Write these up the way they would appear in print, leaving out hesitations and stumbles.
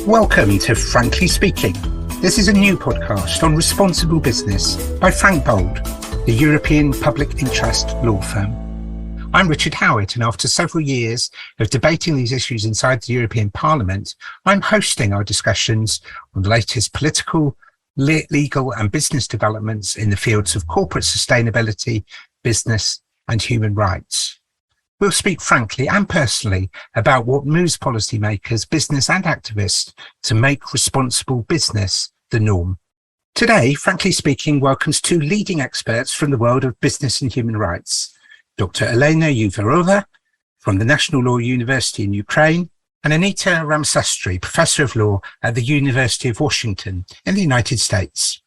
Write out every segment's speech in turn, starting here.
Welcome to Frankly Speaking. This is a new podcast on responsible business by Frank Bold, the European public interest law firm. I'm Richard Howitt, and after several years of debating these issues inside the European Parliament, I'm hosting our discussions on the latest political, legal and business developments in the fields of corporate sustainability, business and human rights. We'll speak frankly and personally about what moves policymakers, business and activists to make responsible business the norm. Today, Frankly Speaking welcomes two leading experts from the world of business and human rights, Dr. Olena Uvarova from the National Law University in Ukraine and Anita Ramasastry, Professor of Law at the University of Washington in the United States.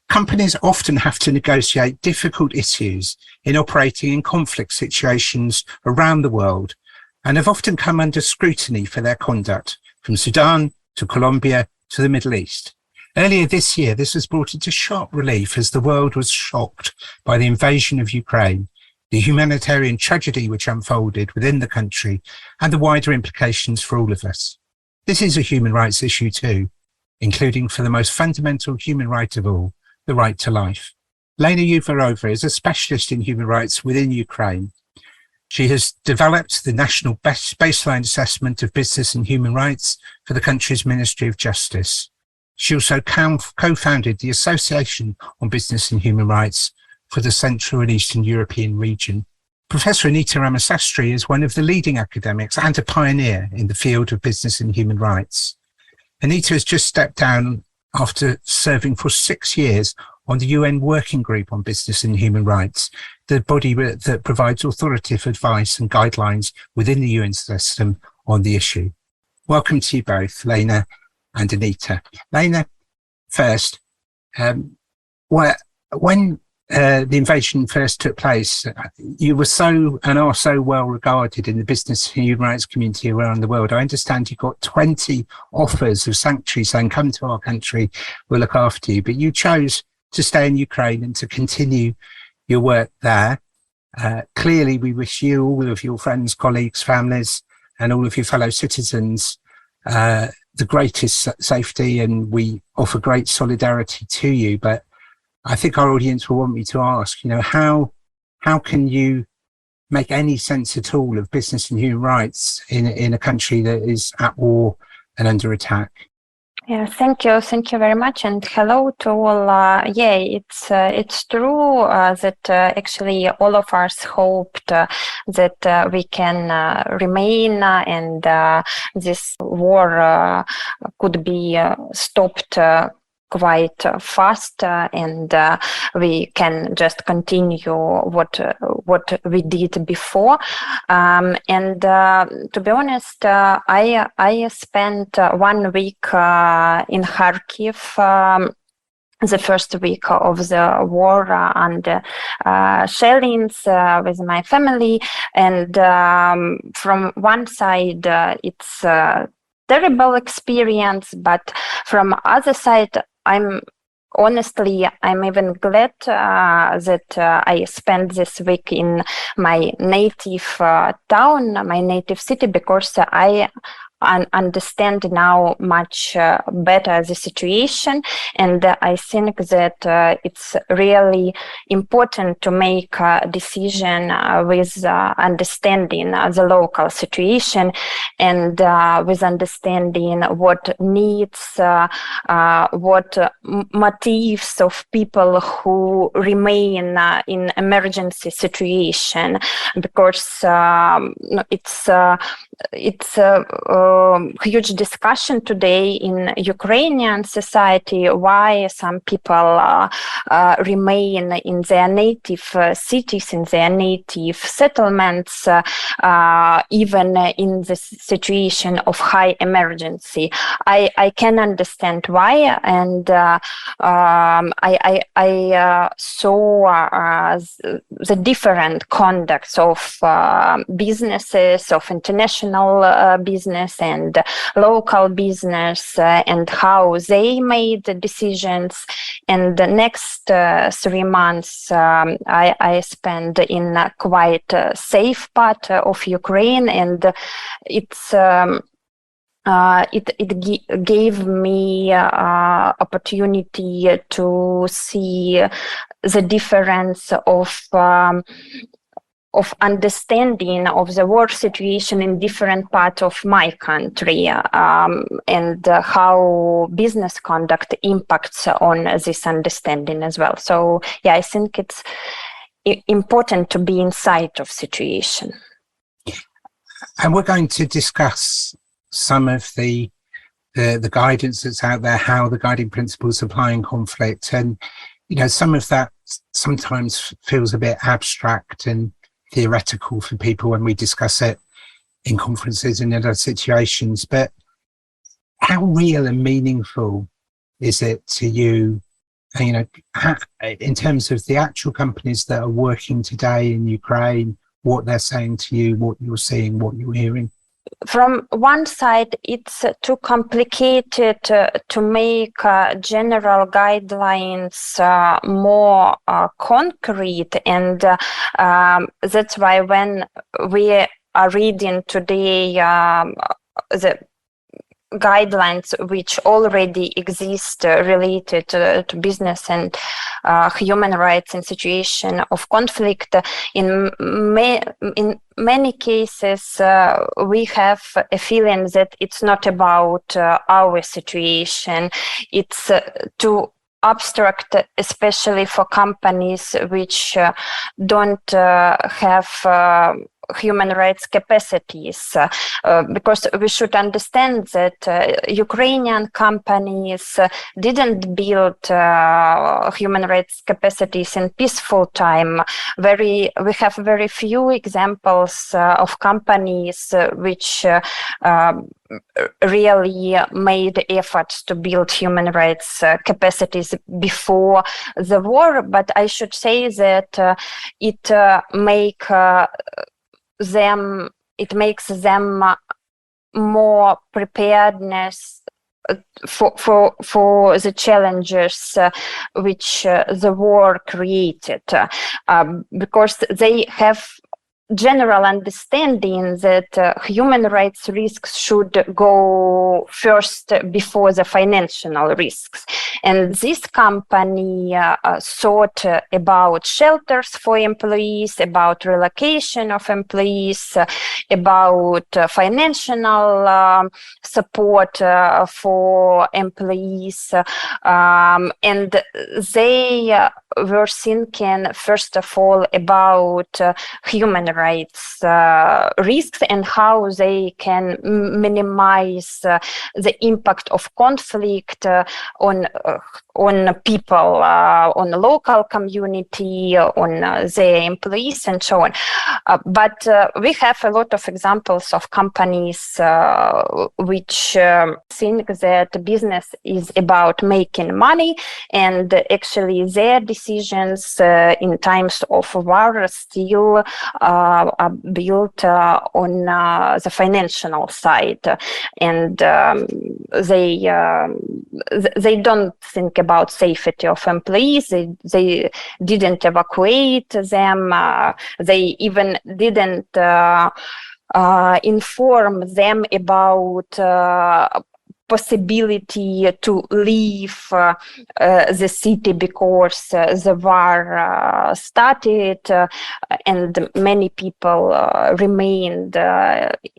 Companies often have to negotiate difficult issues in operating in conflict situations around the world and have often come under scrutiny for their conduct, from Sudan to Colombia to the Middle East. Earlier this year, this was brought into sharp relief as the world was shocked by the invasion of Ukraine, the humanitarian tragedy which unfolded within the country, and the wider implications for all of us. This is a human rights issue too, including for the most fundamental human right of all, the right to life. Olena Uvarova is a specialist in human rights within Ukraine. She has developed the national baseline assessment of business and human rights for the country's Ministry of Justice. She also co-founded the Association on Business and Human Rights for the Central and Eastern European region. Professor Anita Ramasastry is one of the leading academics and a pioneer in the field of business and human rights. Anita has just stepped down after serving for 6 years on the UN Working Group on Business and Human Rights, the body that provides authoritative advice and guidelines within the UN system on the issue. Welcome to you both, Olena and Anita. Olena, first, when the invasion first took place, you were so and are so well regarded in the business and human rights community around the world. I understand you got 20 offers of sanctuary saying, come to our country, we'll look after you. But you chose to stay in Ukraine and to continue your work there. Clearly, we wish you, all of your friends, colleagues, families, and all of your fellow citizens the greatest safety, and we offer great solidarity to you. But I think our audience will want me to ask, how can you make any sense at all of business and human rights in a country that is at war and under attack? Yeah, thank you very much, and hello to all. It's true that actually all of us hoped that we can remain and this war could be stopped quite fast, and we can just continue what we did before. And to be honest, I spent 1 week in Kharkiv. The first week of the war under shellings with my family, and from one side it's a terrible experience, but from other side I'm even glad that I spent this week in my native town, my native city, because I understand now much better the situation, and I think that it's really important to make a decision with understanding the local situation and with understanding what needs, what motives of people who remain in emergency situation, because it's huge discussion today in Ukrainian society why some people remain in their native cities, in their native settlements, even in the situation of high emergency. I can understand why, and I saw the different conducts of businesses, of international business and local business, and how they made the decisions. And the next 3 months I spent in a quite safe part of Ukraine, and it's it gave me opportunity to see the difference of understanding of the war situation in different parts of my country, and how business conduct impacts on this understanding as well. So yeah, I think it's important to be inside of situation. And we're going to discuss some of the guidance that's out there, how the guiding principles apply in conflict. And, some of that sometimes feels a bit abstract and theoretical for people when we discuss it in conferences and in other situations. But how real and meaningful is it to you, in terms of the actual companies that are working today in Ukraine, what they're saying to you, what you're seeing, what you're hearing? From one side, it's too complicated to make general guidelines more concrete, and that's why when we are reading today the guidelines which already exist related to business and human rights in situation of conflict, in many cases we have a feeling that it's not about our situation. It's too abstract, especially for companies which don't have human rights capacities, because we should understand that Ukrainian companies didn't build human rights capacities in peaceful time. We have very few examples of companies which really made efforts to build human rights capacities before the war. But I should say that it makes them more preparedness for the challenges which the war created, because they have general understanding that human rights risks should go first before the financial risks. And this company thought about shelters for employees, about relocation of employees, about financial support for employees, and they were thinking first of all about human rights risks and how they can minimize the impact of conflict on people, on the local community, on their employees, and so on. But we have a lot of examples of companies which think that business is about making money, and actually their decisions in times of war still are built on the financial side, and they don't think about safety of employees. They didn't evacuate them. They even didn't inform them about possibility to leave the city because the war started, and many people remained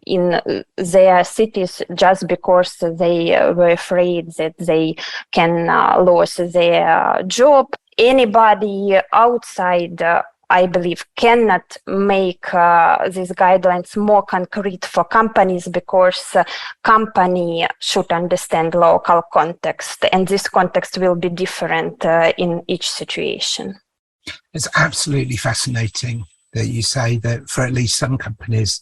in their cities just because they were afraid that they can lose their job. Anybody outside, I believe, cannot make these guidelines more concrete for companies, because company should understand local context, and this context will be different in each situation. It's absolutely fascinating that you say that for at least some companies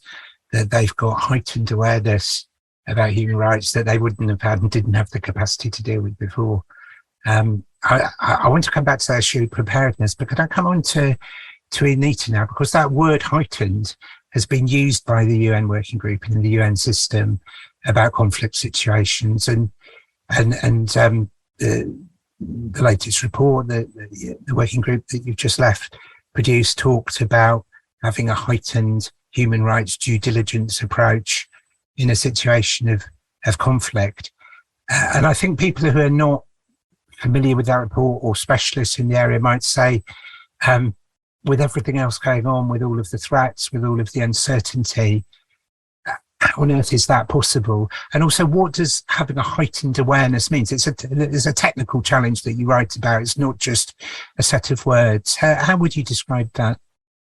that they've got heightened awareness about human rights that they wouldn't have had and didn't have the capacity to deal with before. I want to come back to that issue of preparedness, but could I come on to Anita now, because that word heightened has been used by the UN working group and in the UN system about conflict situations, and the latest report that the working group that you've just left produced talked about having a heightened human rights due diligence approach in a situation of of conflict. And I think people who are not familiar with that report or specialists in the area might say, with everything else going on, with all of the threats, with all of the uncertainty, how on earth is that possible? And also, what does having a heightened awareness mean? It's a technical challenge that you write about. It's not just a set of words. How would you describe that?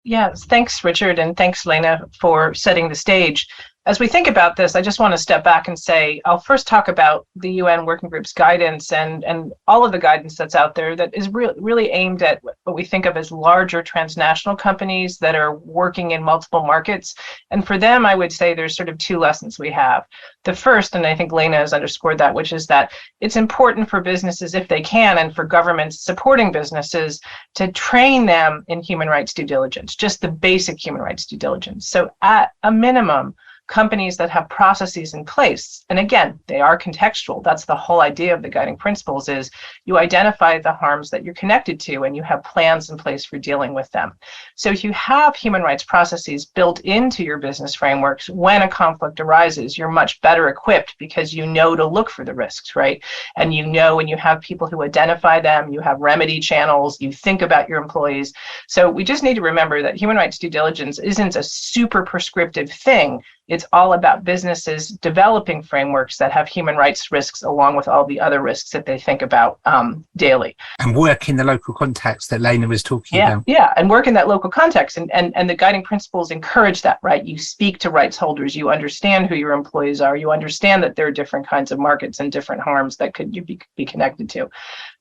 Yes, thanks, Richard, and thanks, Lena, for setting the stage. As we think about this, I just want to step back and say, I'll first talk about the UN Working Group's guidance and all of the guidance that's out there that is really aimed at what we think of as larger transnational companies that are working in multiple markets. And for them, I would say there's sort of two lessons we have. The first, and I think Lena has underscored that, which is that it's important for businesses, if they can, and for governments supporting businesses, to train them in human rights due diligence, just the basic human rights due diligence. So at a minimum, companies that have processes in place, and again, they are contextual. That's the whole idea of the guiding principles, is you identify the harms that you're connected to and you have plans in place for dealing with them. So if you have human rights processes built into your business frameworks, when a conflict arises, you're much better equipped because you know to look for the risks, right? And you know, when you have people who identify them, you have remedy channels, you think about your employees. So we just need to remember that human rights due diligence isn't a super prescriptive thing. It's all about businesses developing frameworks that have human rights risks along with all the other risks that they think about daily. And work in the local context that Lena was talking about. Yeah, and work in that local context. And the guiding principles encourage that, right? You speak to rights holders, you understand who your employees are, you understand that there are different kinds of markets and different harms that could you be connected to.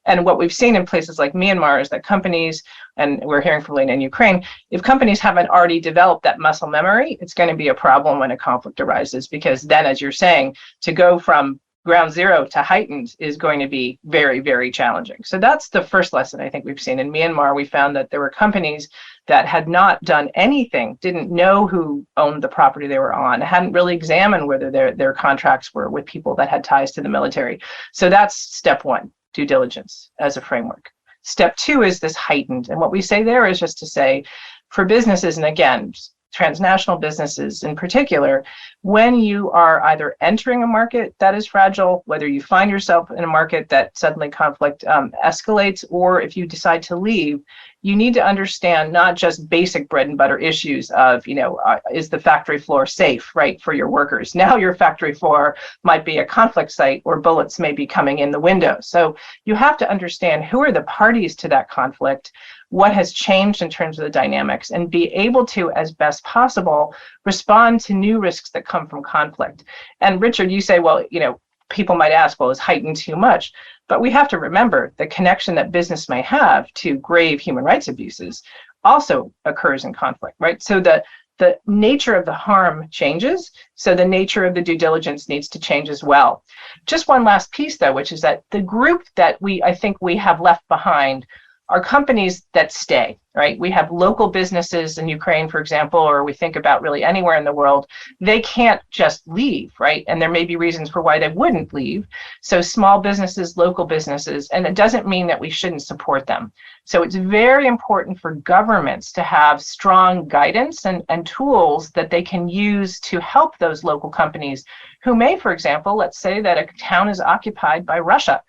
And what we've seen in places like Myanmar is that companies, and we're hearing from Lena in Ukraine, if companies haven't already developed that muscle memory, it's going to be a problem when a conflict arises, because then, as you're saying, to go from ground zero to heightened is going to be very, very challenging. So that's the first lesson I think we've seen. In Myanmar, we found that there were companies that had not done anything, didn't know who owned the property they were on, hadn't really examined whether their contracts were with people that had ties to the military. So that's step one. Due diligence as a framework. Step two is this heightened. And what we say there is just to say, for businesses, and again, transnational businesses in particular, when you are either entering a market that is fragile, whether you find yourself in a market that suddenly conflict escalates, or if you decide to leave, you need to understand not just basic bread and butter issues of, is the factory floor safe, right, for your workers? Now your factory floor might be a conflict site or bullets may be coming in the window. So you have to understand who are the parties to that conflict, what has changed in terms of the dynamics, and be able to, as best possible, respond to new risks that come from conflict. And Richard, you say, well, people might ask, well, is heightened too much? But we have to remember the connection that business may have to grave human rights abuses also occurs in conflict, right? So the nature of the harm changes, so the nature of the due diligence needs to change as well. Just one last piece, though, which is that the group that I think we have left behind are companies that stay, right? We have local businesses in Ukraine, for example, or we think about really anywhere in the world. They can't just leave, right? And there may be reasons for why they wouldn't leave. So small businesses, local businesses, and it doesn't mean that we shouldn't support them. So it's very important for governments to have strong guidance and tools that they can use to help those local companies who may, for example, let's say that a town is occupied by Russia.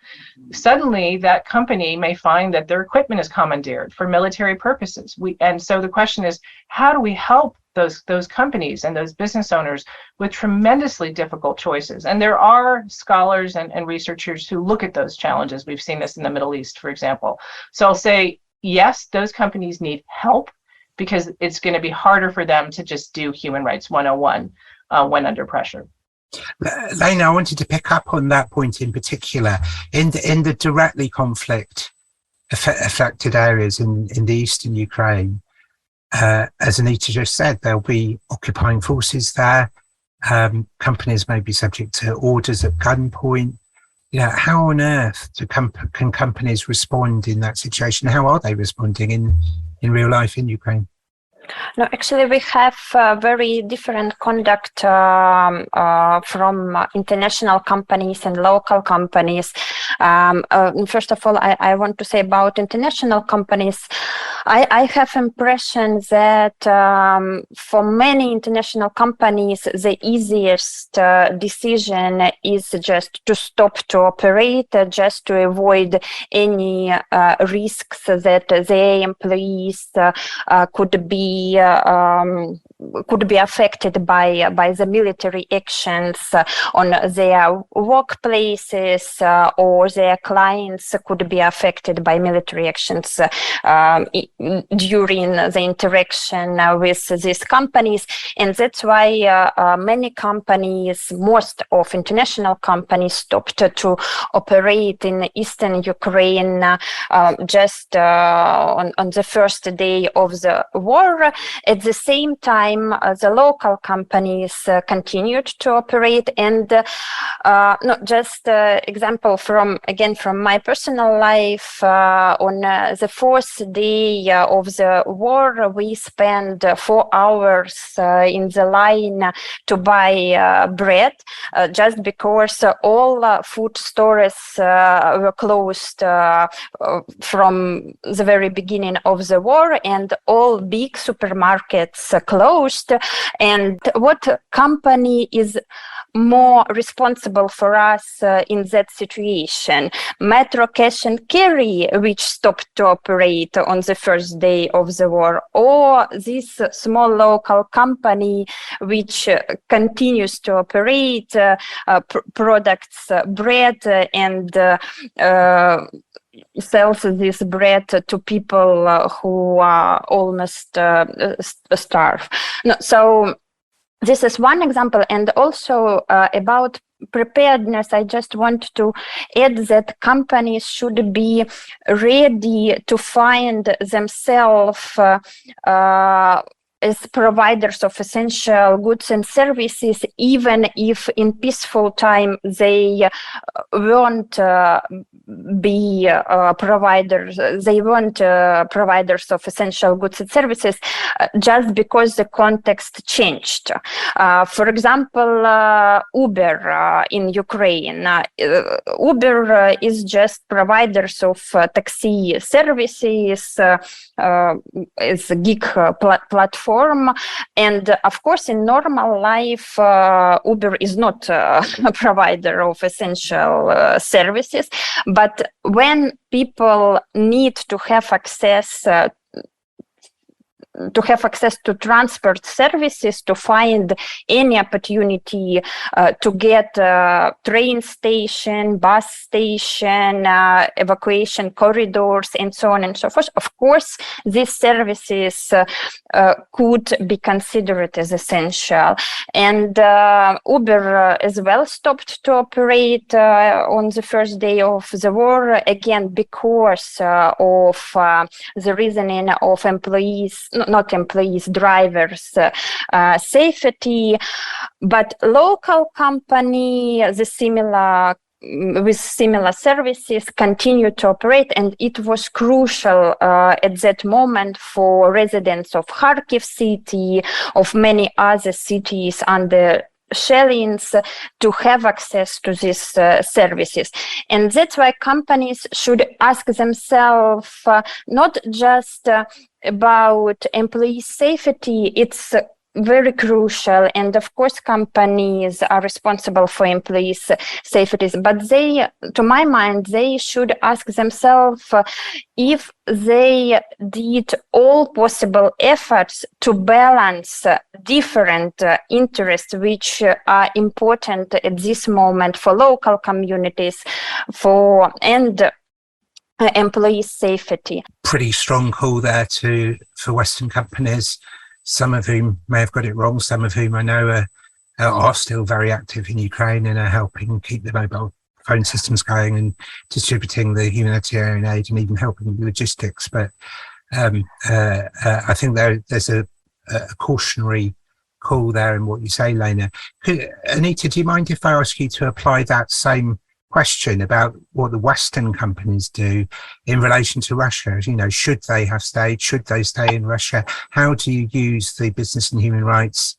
Suddenly, that company may find that their equipment is commandeered for military purposes. And so the question is, how do we help those companies and those business owners with tremendously difficult choices? And there are scholars and researchers who look at those challenges. We've seen this in the Middle East, for example. So I'll say, yes, those companies need help because it's going to be harder for them to just do human rights 101 when under pressure. Lena, I wanted to pick up on that point in particular. In the directly conflict affected areas in the eastern Ukraine, as Anita just said, there'll be occupying forces there. Companies may be subject to orders at gunpoint. How on earth can companies respond in that situation? How are they responding in real life in Ukraine? No, actually, we have very different conduct from international companies and local companies. First of all, I want to say about international companies. I have impression that for many international companies, the easiest decision is just to stop to operate, just to avoid any risks that their employees could be affected by the military actions on their workplaces, or their clients could be affected by military actions during the interaction with these companies. And that's why many companies, most of international companies, stopped to operate in eastern Ukraine just on the first day of the war. At the same time, the local companies continued to operate. And not just example from my personal life. On the fourth day of the war, we spent 4 hours in the line to buy bread, just because all food stores were closed from the very beginning of the war, and all big supermarkets closed. And what company is more responsible for us in that situation? Metro Cash and Carry, which stopped to operate on the first day of the war, or this small local company which continues to operate, products bread and sells this bread to people who are almost starve. No, so this is one example. And also about preparedness, I just want to add that companies should be ready to find themselves as providers of essential goods and services, even if in peaceful time they won't be providers. They weren't providers of essential goods and services, just because the context changed. For example, Uber in Ukraine. Uber is just providers of taxi services, is a gig platform. And of course, in normal life, Uber is not a provider of essential services. But when people need to have access to transport services, to find any opportunity to get train station, bus station, evacuation corridors, and so on and so forth. Of course, these services could be considered as essential. And Uber as well stopped to operate on the first day of the war, again, because of the reasoning of drivers' safety. But local company, with similar services, continue to operate, and it was crucial at that moment for residents of Kharkiv city, of many other cities under shellings, to have access to these services. And that's why companies should ask themselves not just about employee safety. It's very crucial, and of course companies are responsible for employees' safety, but they, to my mind, they should ask themselves if they did all possible efforts to balance different interests which are important at this moment for local communities, and employee safety. Pretty strong call there for Western companies, some of whom may have got it wrong, some of whom I know are still very active in Ukraine and are helping keep the mobile phone systems going and distributing the humanitarian aid and even helping with logistics. But I think there's a cautionary call there in what you say, Lena. Anita, do you mind if I ask you to apply that same question about what the Western companies do in relation to Russia. You know, should they have stayed? Should they stay in Russia? How do you use the business and human rights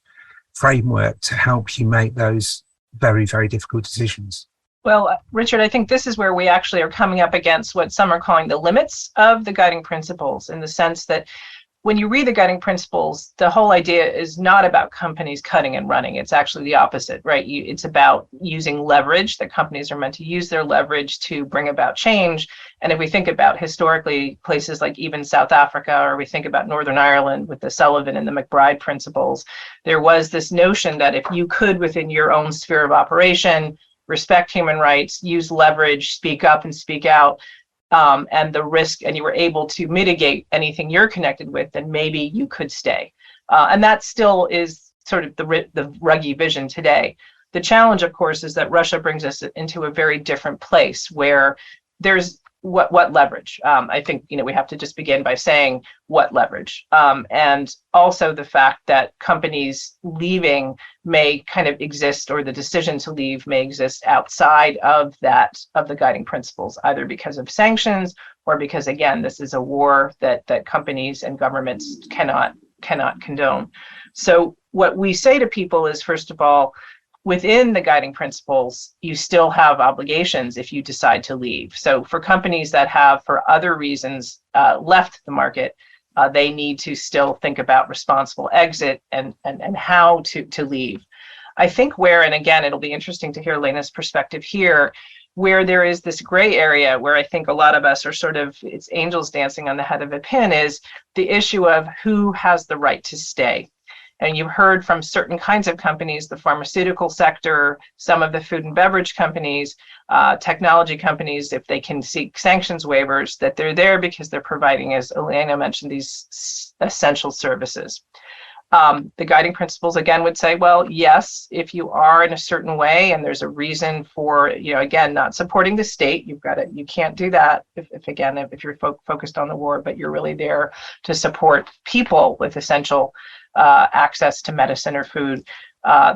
framework to help you make those very, very difficult decisions? Well, Richard, I think this is where we actually are coming up against what some are calling the limits of the guiding principles, in the sense that when you read the guiding principles, the whole idea is not about companies cutting and running. It's actually the opposite, right? It's about using leverage, that companies are meant to use their leverage to bring about change. And if we think about historically places like even South Africa, or we think about Northern Ireland with the Sullivan and the McBride principles, there was this notion that if you could, within your own sphere of operation, respect human rights, use leverage, speak up and speak out, and the risk, and you were able to mitigate anything you're connected with, then maybe you could stay. And that still is sort of the Ruggie vision today. The challenge, of course, is that Russia brings us into a very different place where there's what leverage? I think, we have to just begin by saying what leverage. And also the fact that companies leaving may kind of exist, or the decision to leave may exist outside of the guiding principles, either because of sanctions or because, again, this is a war that companies and governments cannot condone. So what we say to people is, first of all, within the guiding principles, you still have obligations if you decide to leave. So for companies that have, for other reasons, left the market, they need to still think about responsible exit and how to leave. I think where, and again, it'll be interesting to hear Olena's perspective here, where there is this gray area where I think a lot of us are sort of, it's angels dancing on the head of a pin, is the issue of who has the right to stay. And you've heard from certain kinds of companies, the pharmaceutical sector, some of the food and beverage companies, technology companies, if they can seek sanctions waivers, that they're there because they're providing, as Olena mentioned, these essential services. The guiding principles, again, would say, well, yes, if you are in a certain way and there's a reason for, again, not supporting the state, you can't do that if you're focused on the war, but you're really there to support people with essential access to medicine or food,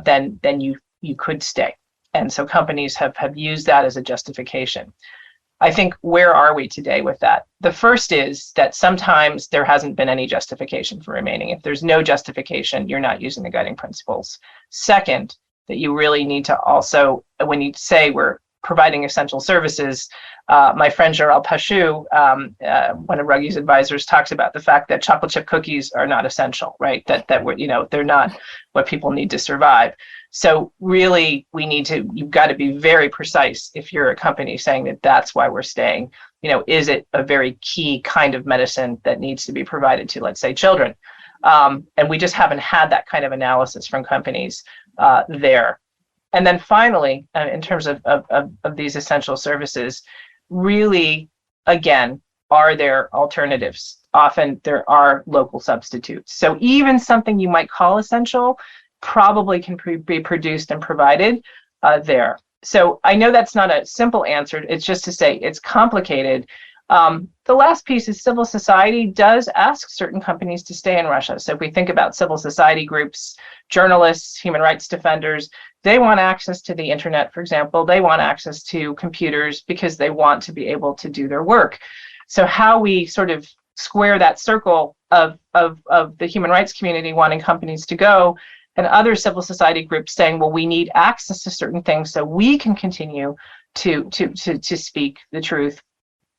then you could stay. And so companies have used that as a justification. I think, where are we today with that? The first is that sometimes there hasn't been any justification for remaining. If there's no justification, you're not using the guiding principles. Second, that you really need to also, when you say we're providing essential services, my friend Gerald Pashu, one of Ruggie's advisors, talks about the fact that chocolate chip cookies are not essential, right? That we're, they're not what people need to survive. So really, you've got to be very precise if you're a company saying that that's why we're staying. Is it a very key kind of medicine that needs to be provided to, let's say, children? And we just haven't had that kind of analysis from companies there. And then finally, in terms of these essential services, really, again, are there alternatives? Often there are local substitutes. So even something you might call essential probably can be produced and provided there. So I know that's not a simple answer. It's just to say it's complicated. The last piece is civil society does ask certain companies to stay in Russia. So if we think about civil society groups, journalists, human rights defenders, they want access to the internet, for example. They want access to computers because they want to be able to do their work. So how we sort of square that circle of the human rights community wanting companies to go, and other civil society groups saying, well, we need access to certain things so we can continue to speak the truth.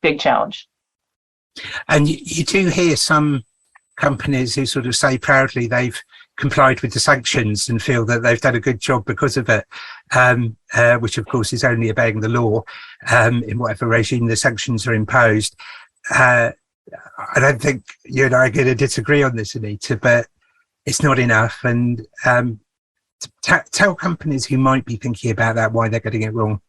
Big challenge. And you do hear some companies who sort of say proudly they've complied with the sanctions and feel that they've done a good job because of it, which of course is only obeying the law in whatever regime the sanctions are imposed. I don't think you and I are going to disagree on this, Anita, but it's not enough. And tell companies who might be thinking about that why they're getting it wrong.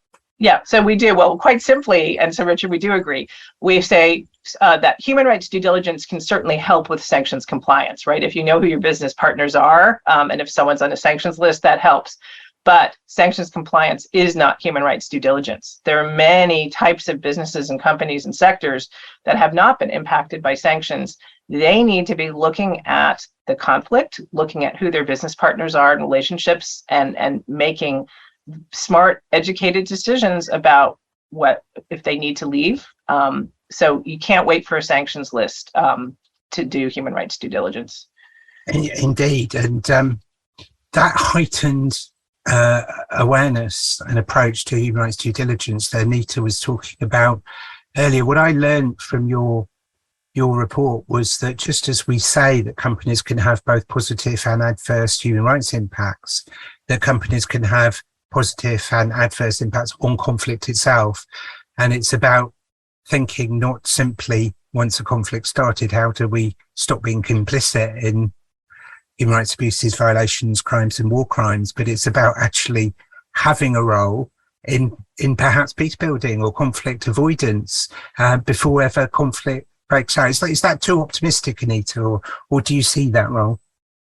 Yeah, so we do. Well, quite simply, and so Richard, we do agree. We say that human rights due diligence can certainly help with sanctions compliance, right? If you know who your business partners are, and if someone's on a sanctions list, that helps. But sanctions compliance is not human rights due diligence. There are many types of businesses and companies and sectors that have not been impacted by sanctions. They need to be looking at the conflict, looking at who their business partners are and relationships, and making smart, educated decisions about what if they need to leave. So you can't wait for a sanctions list to do human rights due diligence. Indeed, and that heightened awareness and approach to human rights due diligence that Anita was talking about earlier, what I learned from your report was that just as we say that companies can have both positive and adverse human rights impacts, that companies can have positive and adverse impacts on conflict itself. And it's about thinking not simply once a conflict started, how do we stop being complicit in human rights abuses, violations, crimes and war crimes, but it's about actually having a role in perhaps peace building or conflict avoidance before ever conflict breaks out. Is that too optimistic, Anita, or do you see that role?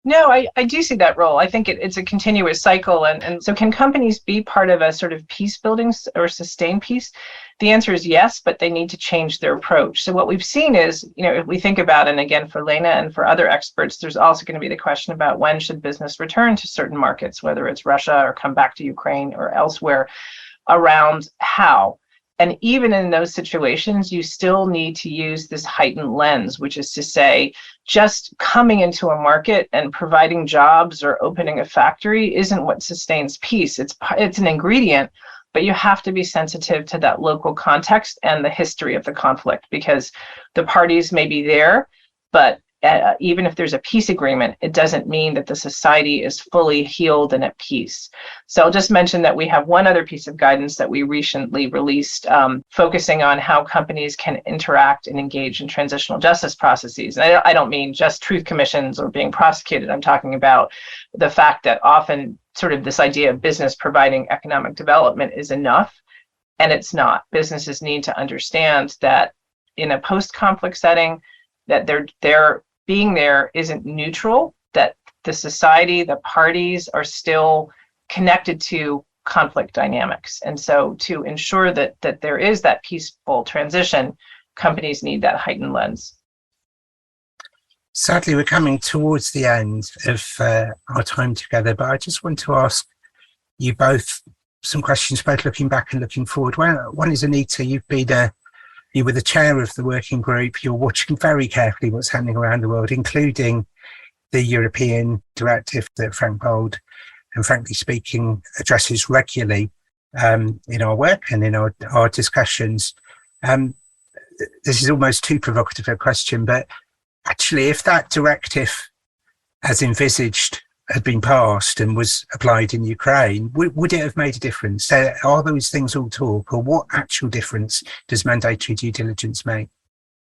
No, I do see that role. I think it's a continuous cycle. And so can companies be part of a sort of peace building or sustained peace? The answer is yes, but they need to change their approach. So what we've seen is, if we think about, and again, for Lena and for other experts, there's also going to be the question about when should business return to certain markets, whether it's Russia or come back to Ukraine or elsewhere, around how. And even in those situations, you still need to use this heightened lens, which is to say, just coming into a market and providing jobs or opening a factory isn't what sustains peace. It's an ingredient, but you have to be sensitive to that local context and the history of the conflict, because the parties may be there, but even if there's a peace agreement, it doesn't mean that the society is fully healed and at peace. So I'll just mention that we have one other piece of guidance that we recently released, focusing on how companies can interact and engage in transitional justice processes. And I don't mean just truth commissions or being prosecuted. I'm talking about the fact that often sort of this idea of business providing economic development is enough, and it's not. Businesses need to understand that in a post-conflict setting, that they're being there isn't neutral, that the society, the parties are still connected to conflict dynamics. And so to ensure that there is that peaceful transition, companies need that heightened lens. Sadly, we're coming towards the end of our time together, but I just want to ask you both some questions, both looking back and looking forward. One is, Anita, you were the chair of the working group. You're watching very carefully what's happening around the world, including the European directive that Frank Bold, and frankly speaking, addresses regularly in our work and in our discussions. This is almost too provocative a question, but actually, if that directive, as envisaged, had been passed and was applied in Ukraine, would it have made a difference? Are those things all talk, or what actual difference does mandatory due diligence make?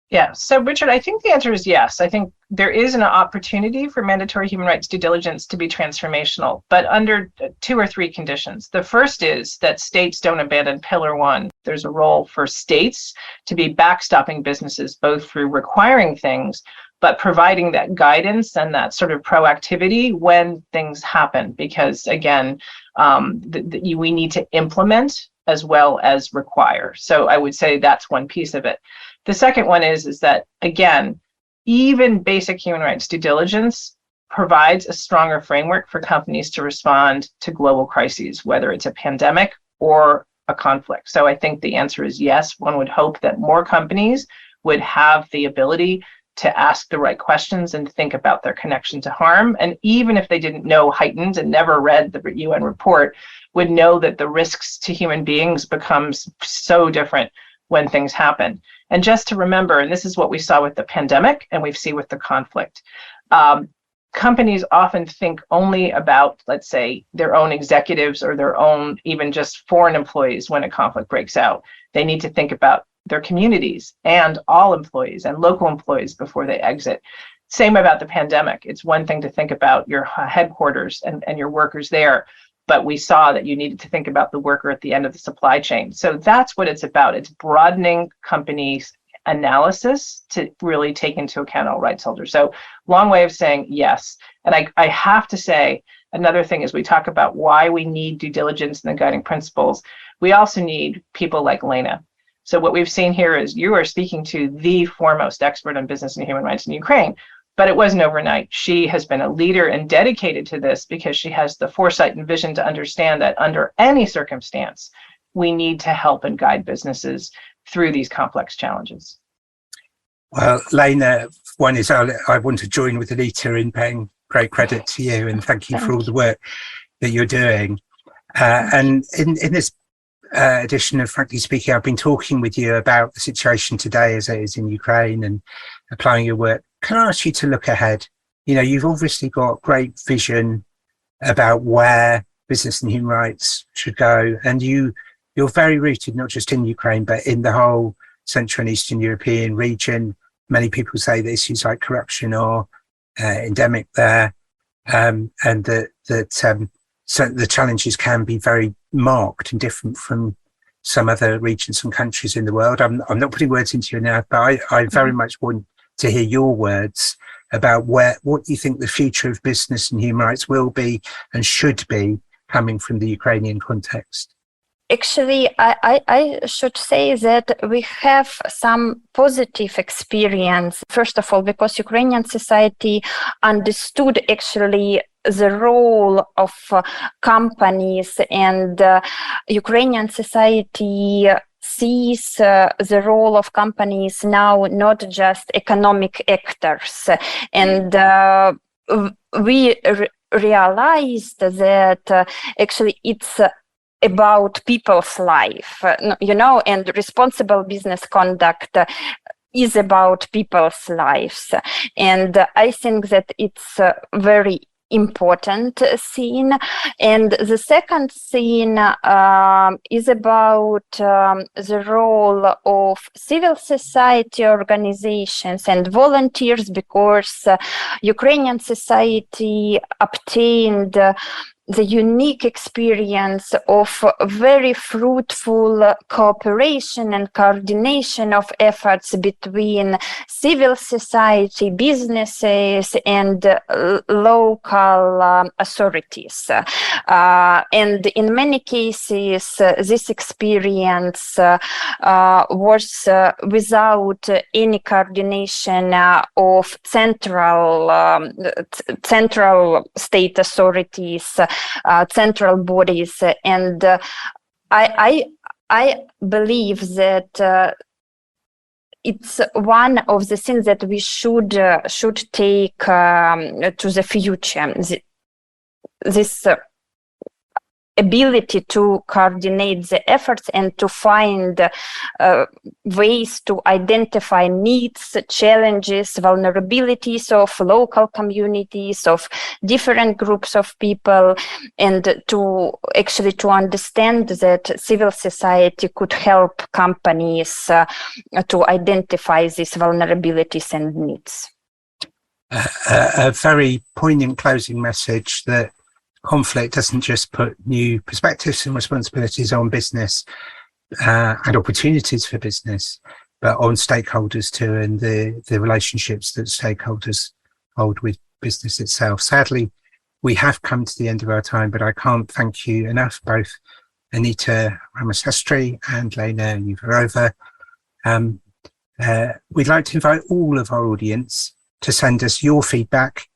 Yeah, so Richard, I think the answer is yes. I think there is an opportunity for mandatory human rights due diligence to be transformational, but under 2 or 3 conditions. The first is that states don't abandon Pillar 1. There's a role for states to be backstopping businesses, both through requiring things, but providing that guidance and that sort of proactivity when things happen, because again, we need to implement as well as require. So I would say that's one piece of it. The second one is that, again, even basic human rights due diligence provides a stronger framework for companies to respond to global crises, whether it's a pandemic or a conflict. So I think the answer is yes. One would hope that more companies would have the ability to ask the right questions and think about their connection to harm. And even if they didn't know heightened and never read the UN report, would know that the risks to human beings becomes so different when things happen. And just to remember, and this is what we saw with the pandemic and we've seen with the conflict, companies often think only about, let's say, their own executives or their own, even just foreign employees when a conflict breaks out. They need to think about their communities and all employees and local employees before they exit. Same about the pandemic. It's one thing to think about your headquarters and your workers there, but we saw that you needed to think about the worker at the end of the supply chain. So that's what it's about. It's broadening companies' analysis to really take into account all rights holders. So long way of saying yes. And I have to say, another thing is we talk about why we need due diligence and the guiding principles. We also need people like Lena. So what we've seen here is you are speaking to the foremost expert on business and human rights in Ukraine, But it wasn't overnight. She has been a leader and dedicated to this because she has the foresight and vision to understand that under any circumstance, we need to help and guide businesses through these complex challenges. Well, Lena, one is I want to join with Anita in paying great credit to you and thank you for all the work that you're doing. And in this edition of Frankly Speaking, I've been talking with you about the situation today as it is in Ukraine and applying your work. Can I ask you to look ahead? You know, you've obviously got great vision about where business and human rights should go, and you're very rooted not just in Ukraine but in the whole Central and Eastern European region. Many people say that issues like corruption are endemic there, and that so the challenges can be very marked and different from some other regions and countries in the world. I'm not putting words into your mouth, but I very much want to hear your words about what you think the future of business and human rights will be and should be coming from the Ukrainian context. Actually, I should say that we have some positive experience. First of all, because Ukrainian society understood actually the role of companies, and Ukrainian society sees the role of companies now not just economic actors. And we realized that actually it's about people's life, and responsible business conduct is about people's lives. And I think that it's very important scene. And the second scene is about the role of civil society organizations and volunteers, because Ukrainian society obtained the unique experience of very fruitful cooperation and coordination of efforts between civil society, businesses, and local authorities. And in many cases, this experience was without any coordination of central state authorities, central bodies, and I believe that it's one of the things that we should take to the future. This ability to coordinate the efforts and to find ways to identify needs, challenges, vulnerabilities of local communities, of different groups of people, and to understand that civil society could help companies to identify these vulnerabilities and needs. A very poignant closing message that conflict doesn't just put new perspectives and responsibilities on business and opportunities for business, but on stakeholders too, and the relationships that stakeholders hold with business itself. Sadly, we have come to the end of our time, but I can't thank you enough, both Anita Ramasastry and Olena Uvarova. We'd like to invite all of our audience to send us your feedback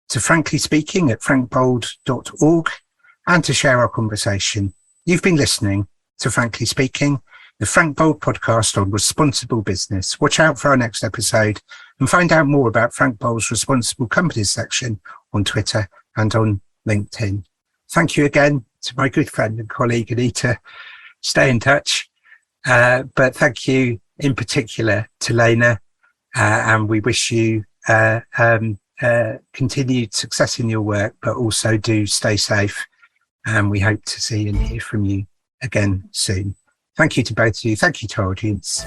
to franklyspeaking@frankbold.org and to share our conversation. You've been listening to Frankly Speaking, the Frank Bold podcast on responsible business. Watch out for our next episode and find out more about Frank Bold's Responsible Companies section on Twitter and on LinkedIn. Thank you again to my good friend and colleague Anita. Stay in touch. But thank you in particular to Olena, and we wish you continued success in your work, but also do stay safe, and we hope to see and hear from you again soon. Thank you to both of you. Thank you to our audience.